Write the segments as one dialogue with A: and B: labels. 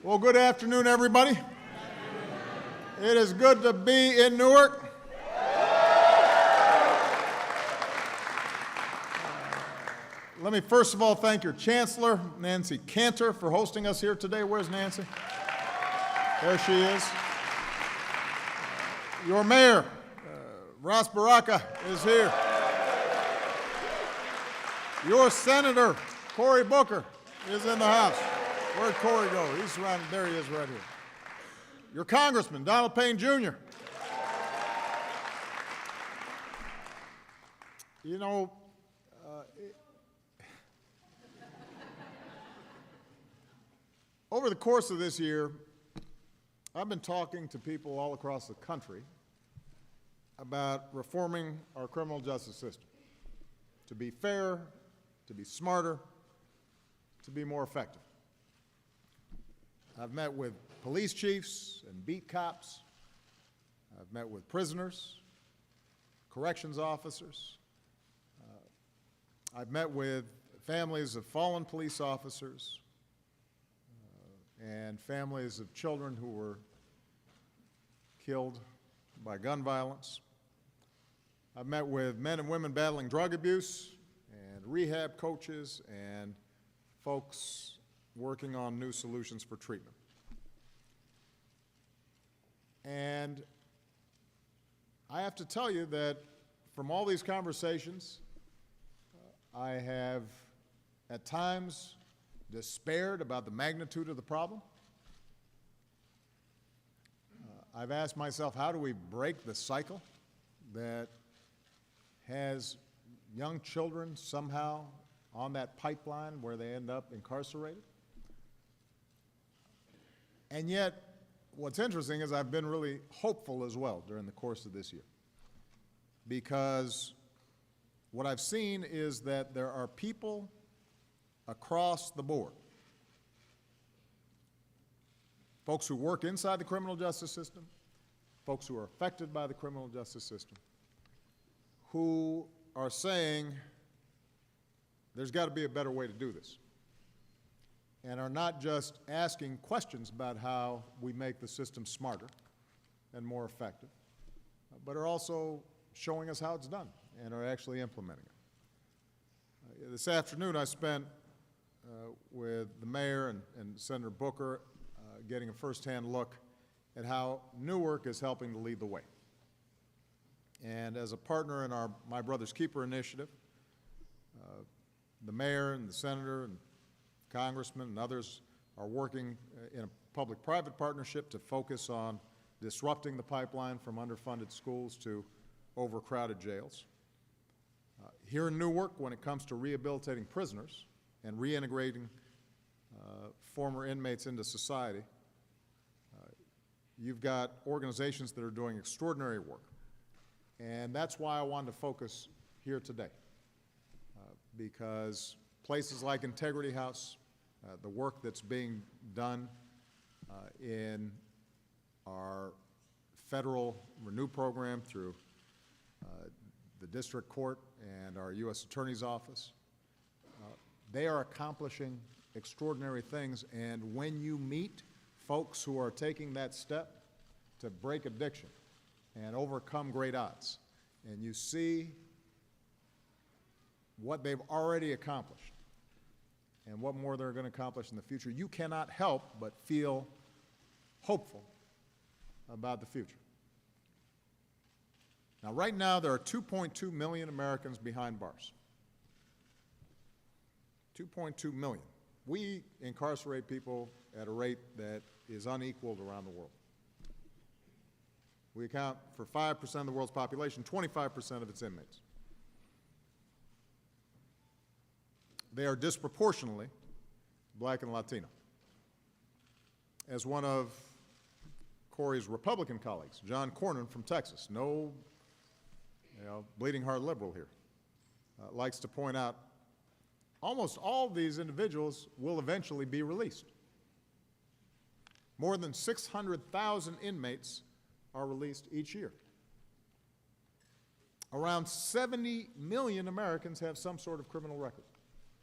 A: Well, good afternoon, everybody. It is good to be in Newark. Let me first of all thank your Chancellor, Nancy Cantor, for hosting us here today. Where's Nancy? There she is. Your Mayor, Ross Baraka, is here. Your Senator, Cory Booker, is in the house. Where'd Cory go? He's surrounded. There he is right here. Your Congressman, Donald Payne, Jr. You know, over the course of this year, I've been talking to people all across the country about reforming our criminal justice system to be fair, to be smarter, to be more effective. I've met with police chiefs and beat cops. I've met with prisoners, corrections officers. I've met with families of fallen police officers and families of children who were killed by gun violence. I've met with men and women battling drug abuse and rehab coaches and folks working on new solutions for treatment. And I have to tell you that from all these conversations, I have at times despaired about the magnitude of the problem. I've asked myself, how do we break the cycle that has young children somehow on that pipeline where they end up incarcerated? And yet, what's interesting is I've been really hopeful as well during the course of this year, because what I've seen is that there are people across the board, folks who work inside the criminal justice system, folks who are affected by the criminal justice system, who are saying there's got to be a better way to do this, and are not just asking questions about how we make the system smarter and more effective, but are also showing us how it's done and are actually implementing it. This afternoon I spent with the mayor and Senator Booker getting a firsthand look at how Newark is helping to lead the way. And as a partner in our My Brother's Keeper initiative, the mayor and the senator and congressmen and others are working in a public-private partnership to focus on disrupting the pipeline from underfunded schools to overcrowded jails. Here in Newark, when it comes to rehabilitating prisoners and reintegrating former inmates into society, you've got organizations that are doing extraordinary work. And that's why I wanted to focus here today, because places like Integrity House, the work that's being done in our federal Renew program through the district court and our U.S. Attorney's Office, they are accomplishing extraordinary things. And when you meet folks who are taking that step to break addiction and overcome great odds, and you see what they've already accomplished and what more they're going to accomplish in the future, you cannot help but feel hopeful about the future. Now, right now, there are 2.2 million Americans behind bars. 2.2 million. We incarcerate people at a rate that is unequaled around the world. We account for 5% of the world's population, 25% of its inmates. They are disproportionately Black and Latino. As one of Cory's Republican colleagues, John Cornyn from Texas, no bleeding heart liberal here, likes to point out, almost all of these individuals will eventually be released. More than 600,000 inmates are released each year. Around 70 million Americans have some sort of criminal record.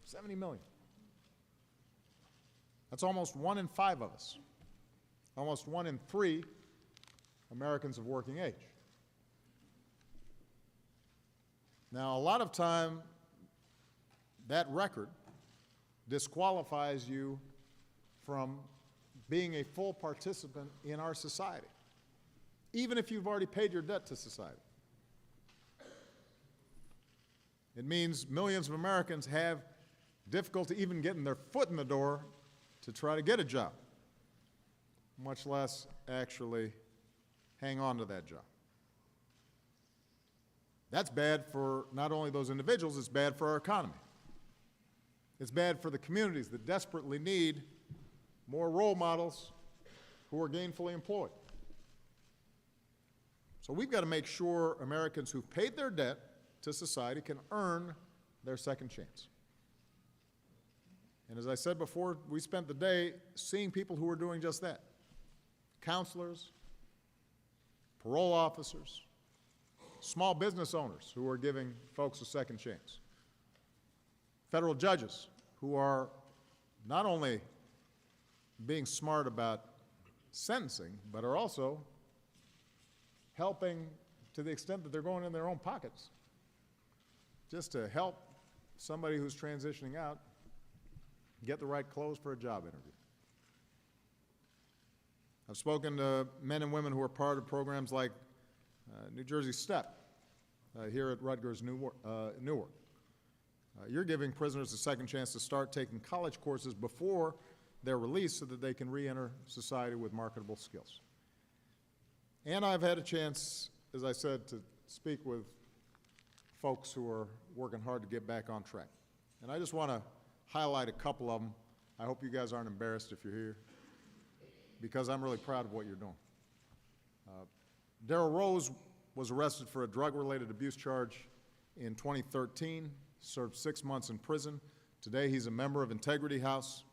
A: 70 million. That's almost 1 in 5 of us. Almost 1 in 3 Americans of working age. Now, a lot of time, that record disqualifies you from being a full participant in our society, even if you've already paid your debt to society. It means millions of Americans have difficulty even getting their foot in the door to try to get a job, much less actually hang on to that job. That's bad for not only those individuals, it's bad for our economy. It's bad for the communities that desperately need more role models who are gainfully employed. So we've got to make sure Americans who've paid their debt to society can earn their second chance. And as I said before, we spent the day seeing people who are doing just that. Counselors, parole officers, small business owners who are giving folks a second chance. Federal judges who are not only being smart about sentencing, but are also helping to the extent that they're going in their own pockets, just to help somebody who's transitioning out get the right clothes for a job interview. I've spoken to men and women who are part of programs like New Jersey STEP here at Rutgers Newark. You're giving prisoners a second chance to start taking college courses before they're released so that they can re-enter society with marketable skills. And I've had a chance, as I said, to speak with folks who are working hard to get back on track. And I just want to highlight a couple of them. I hope you guys aren't embarrassed if you're here, because I'm really proud of what you're doing. Darrell Rose was arrested for a drug-related abuse charge in 2013, served 6 months in prison. Today he's a member of Integrity House.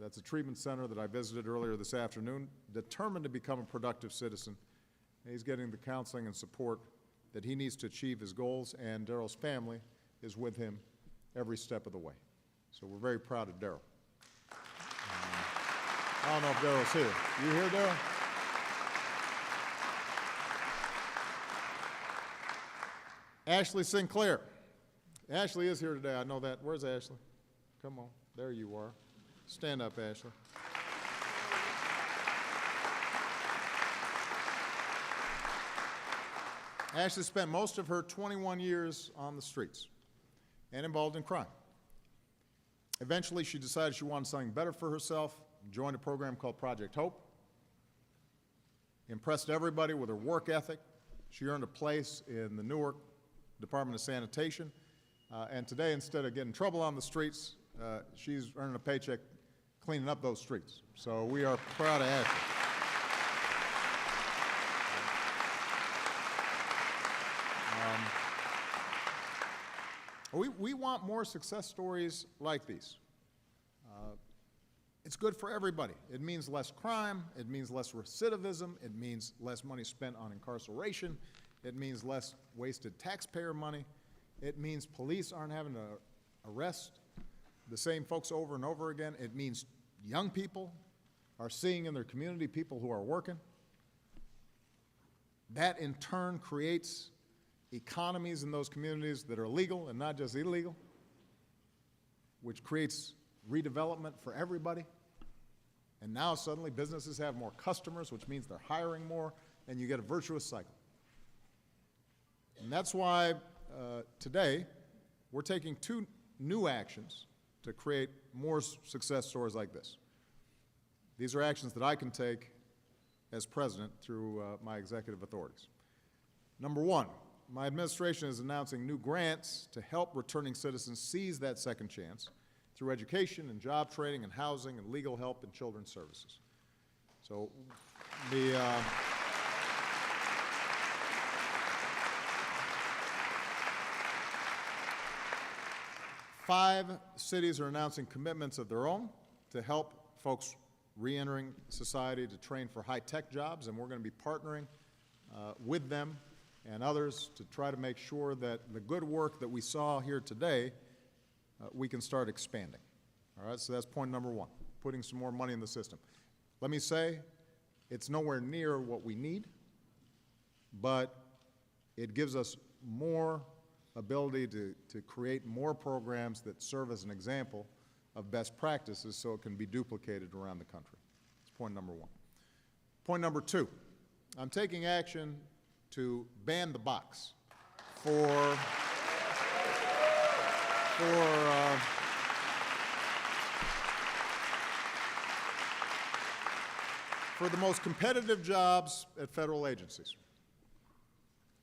A: That's a treatment center that I visited earlier this afternoon, determined to become a productive citizen. He's getting the counseling and support that he needs to achieve his goals, and Darrell's family is with him every step of the way. So we're very proud of Darrell. I don't know if Darrell's here. You here, Darrell? Ashley Sinclair. Ashley is here today, I know that. Where's Ashley? Come on, there you are. Stand up, Ashley. Ashley spent most of her 21 years on the streets and involved in crime. Eventually, she decided she wanted something better for herself, joined a program called Project Hope, impressed everybody with her work ethic. She earned a place in the Newark Department of Sanitation, and today, instead of getting in trouble on the streets, she's earning a paycheck cleaning up those streets. So we are proud of Ashley. We want more success stories like these. It's good for everybody. It means less crime, it means less recidivism, it means less money spent on incarceration, it means less wasted taxpayer money, it means police aren't having to arrest the same folks over and over again, it means young people are seeing in their community people who are working. That in turn creates economies in those communities that are legal and not just illegal, which creates redevelopment for everybody. And now suddenly businesses have more customers, which means they're hiring more, and you get a virtuous cycle. And that's why today we're taking 2 new actions to create more success stories like this. These are actions that I can take as president through my executive authorities. Number 1, my administration is announcing new grants to help returning citizens seize that second chance through education and job training and housing and legal help and children's services. So the 5 cities are announcing commitments of their own to help folks re-entering society to train for high-tech jobs, and we're going to be partnering with them and others to try to make sure that the good work that we saw here today, we can start expanding. All right, so that's point number 1. putting some more money in the system. Let me say, it's nowhere near what we need, but it gives us more ability to create more programs that serve as an example of best practices so it can be duplicated around the country. That's point number one. Point number two, I'm taking action to ban the box for the most competitive jobs at federal agencies.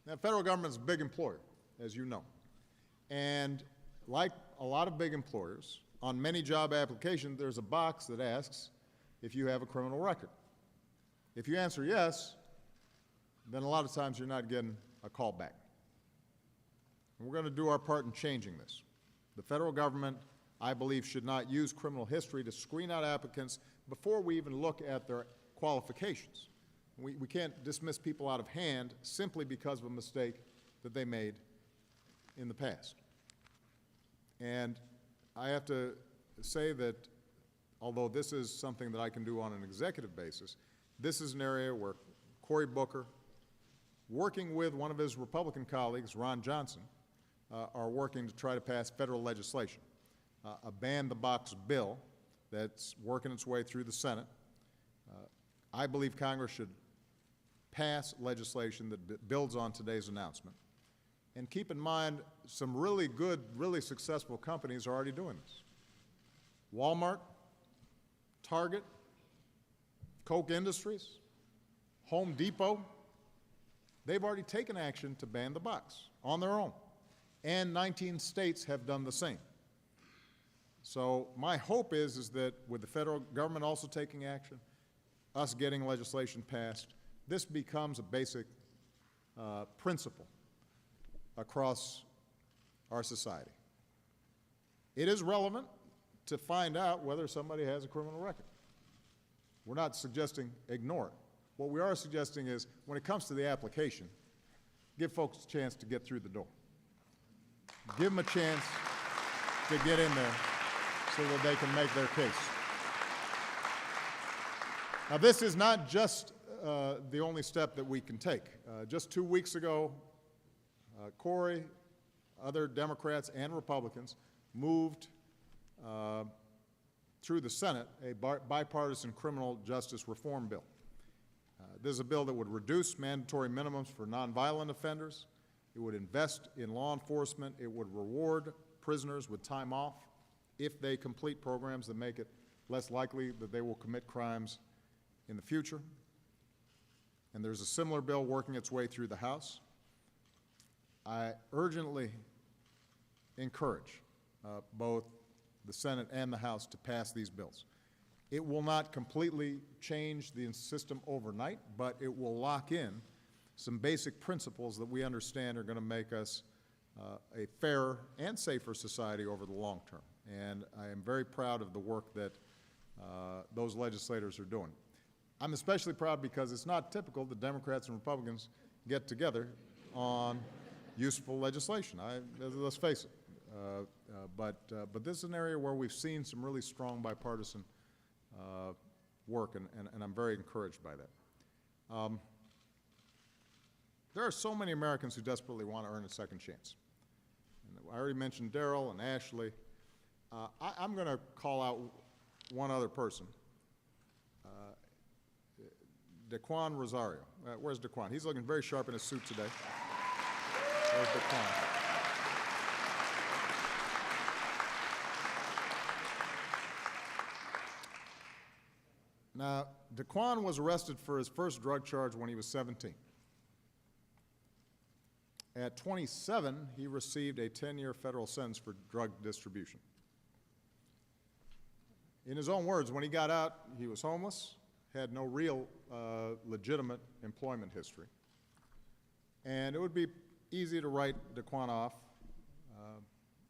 A: Now, federal government is a big employer, as you know. And like a lot of big employers, on many job applications, there's a box that asks if you have a criminal record. If you answer yes, then a lot of times you're not getting a call back. And we're going to do our part in changing this. The federal government, I believe, should not use criminal history to screen out applicants before we even look at their qualifications. We can't dismiss people out of hand simply because of a mistake that they made in the past. And I have to say that although this is something that I can do on an executive basis, this is an area where Cory Booker, working with one of his Republican colleagues, Ron Johnson, are working to try to pass federal legislation, a ban-the-box bill that's working its way through the Senate. I believe Congress should pass legislation that builds on today's announcement. And keep in mind, some really good, really successful companies are already doing this. Walmart, Target, Koch Industries, Home Depot, they've already taken action to ban the box on their own. And 19 states have done the same. So my hope is that with the federal government also taking action, us getting legislation passed, this becomes a basic principle across our society. It is relevant to find out whether somebody has a criminal record. We're not suggesting ignore it. What we are suggesting is when it comes to the application, give folks a chance to get through the door. Give them a chance to get in there so that they can make their case. Now, this is not just the only step that we can take. Just 2 weeks ago, Cory, other Democrats and Republicans moved through the Senate a bipartisan criminal justice reform bill. This is a bill that would reduce mandatory minimums for nonviolent offenders. It would invest in law enforcement. It would reward prisoners with time off if they complete programs that make it less likely that they will commit crimes in the future. And there's a similar bill working its way through the House. I urgently encourage both the Senate and the House to pass these bills. It will not completely change the system overnight, but it will lock in some basic principles that we understand are going to make us a fairer and safer society over the long term. And I am very proud of the work that those legislators are doing. I'm especially proud because it's not typical that Democrats and Republicans get together on useful legislation. Let's face it. But this is an area where we've seen some really strong bipartisan work, and I'm very encouraged by that. There are so many Americans who desperately want to earn a second chance. And I already mentioned Darrell and Ashley. I'm going to call out one other person. Daquan Rosario. Where's Daquan? He's looking very sharp in his suit today. Where's Daquan? Now, Daquan was arrested for his first drug charge when he was 17. At 27, he received a 10-year federal sentence for drug distribution. In his own words, when he got out, he was homeless, had no real legitimate employment history. And it would be easy to write Daquan off.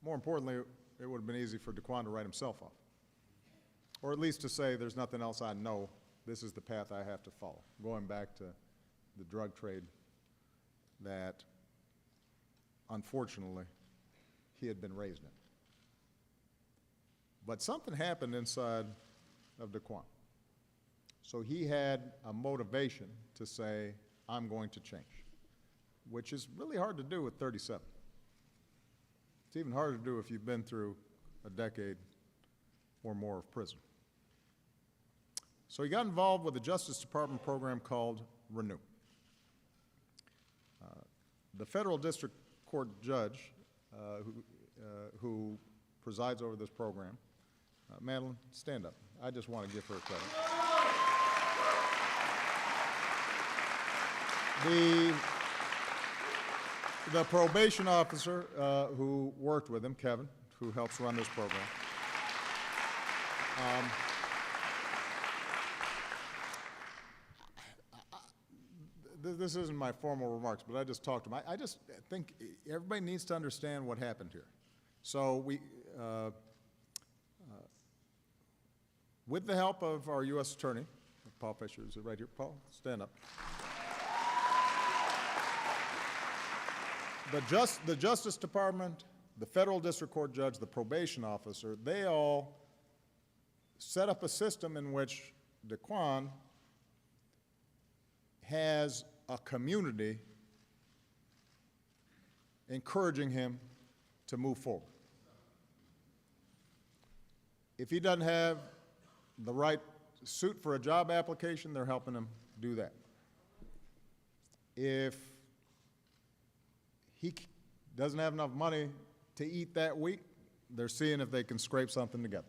A: More importantly, it would have been easy for Daquan to write himself off. Or at least to say, there's nothing else I know, this is the path I have to follow. Going back to the drug trade that, unfortunately, he had been raised in. But something happened inside of Daquan. So he had a motivation to say, I'm going to change, which is really hard to do at 37. It's even harder to do if you've been through a decade or more of prison. So he got involved with a Justice Department program called Renew. The federal district court judge who presides over this program, Madeline, stand up. I just want to give her credit. The probation officer who worked with him, Kevin, who helps run this program, this isn't my formal remarks, but I just talked to him. I just think everybody needs to understand what happened here. So with the help of our U.S. Attorney, Paul Fisher, is it right here? Paul, stand up. The Justice Department, the federal district court judge, the probation officer, they all set up a system in which Daquan has a community encouraging him to move forward. If he doesn't have the right suit for a job application, they're helping him do that. If he doesn't have enough money to eat that week, they're seeing if they can scrape something together.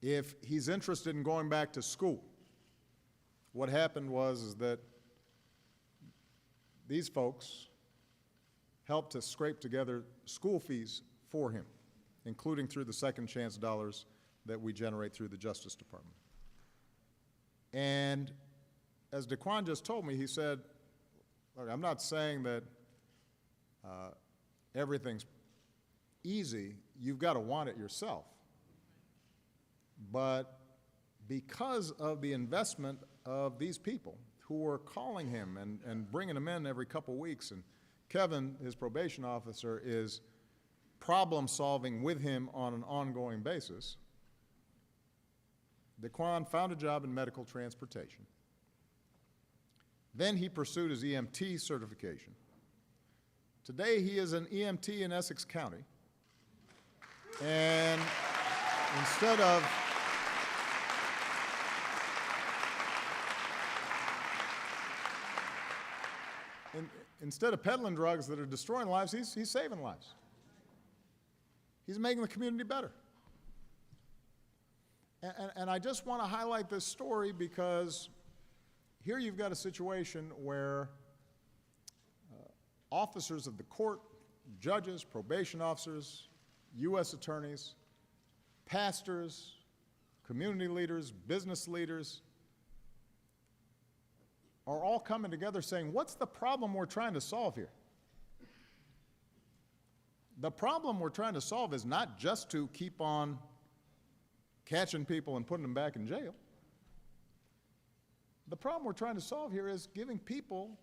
A: If he's interested in going back to school, what happened was that these folks helped to scrape together school fees for him, including through the second chance dollars that we generate through the Justice Department. And as Daquan just told me, he said, look, I'm not saying that everything's easy. You've got to want it yourself. But because of the investment of these people who were calling him and bringing him in every couple weeks, and Kevin, his probation officer, is problem solving with him on an ongoing basis, Daquan found a job in medical transportation. Then he pursued his EMT certification. Today he is an EMT in Essex County, and instead of peddling drugs that are destroying lives, he's saving lives. He's making the community better. And I just want to highlight this story because here you've got a situation where officers of the court, judges, probation officers, U.S. attorneys, pastors, community leaders, business leaders, are all coming together saying, what's the problem we're trying to solve here? The problem we're trying to solve is not just to keep on catching people and putting them back in jail. The problem we're trying to solve here is giving people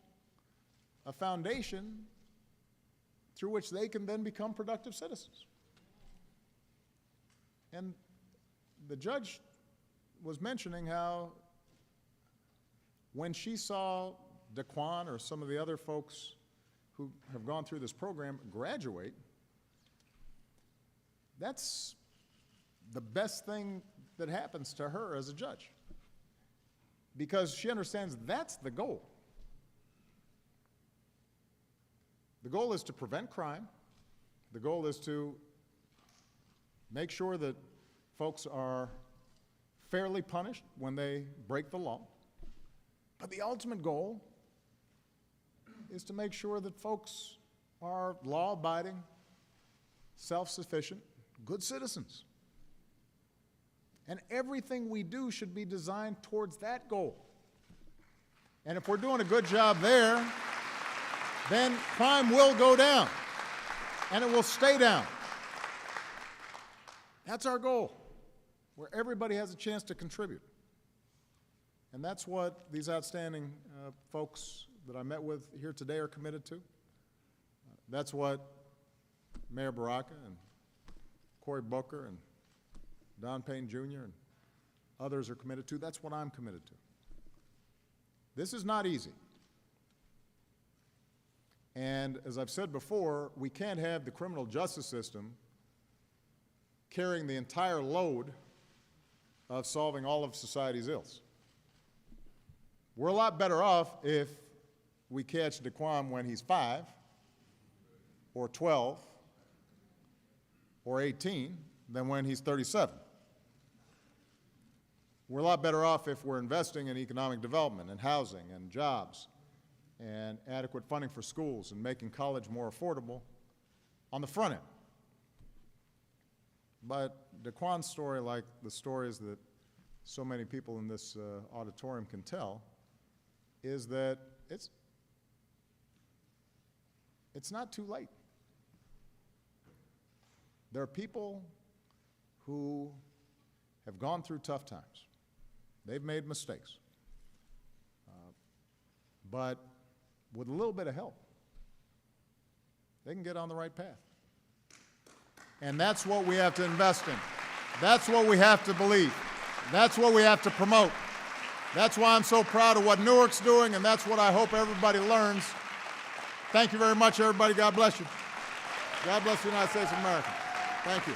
A: a foundation through which they can then become productive citizens. And the judge was mentioning how when she saw Daquan or some of the other folks who have gone through this program graduate, that's the best thing that happens to her as a judge, because she understands that's the goal. The goal is to prevent crime. The goal is to make sure that folks are fairly punished when they break the law. But the ultimate goal is to make sure that folks are law-abiding, self-sufficient, good citizens. And everything we do should be designed towards that goal. And if we're doing a good job there, then crime will go down, and it will stay down. That's our goal, where everybody has a chance to contribute. And that's what these outstanding folks that I met with here today are committed to. That's what Mayor Baraka and Cory Booker and Don Payne Jr. and others are committed to. That's what I'm committed to. This is not easy. And as I've said before, we can't have the criminal justice system carrying the entire load of solving all of society's ills. We're a lot better off if we catch Daquan when he's 5 or 12 or 18 than when he's 37. We're a lot better off if we're investing in economic development and housing and jobs and adequate funding for schools and making college more affordable on the front end. But Daquan's story, like the stories that so many people in this auditorium can tell, is that it's not too late. There are people who have gone through tough times. They've made mistakes. But with a little bit of help, they can get on the right path. And that's what we have to invest in. That's what we have to believe. That's what we have to promote. That's why I'm so proud of what Newark's doing, and that's what I hope everybody learns. Thank you very much, everybody. God bless you. God bless the United States of America. Thank you.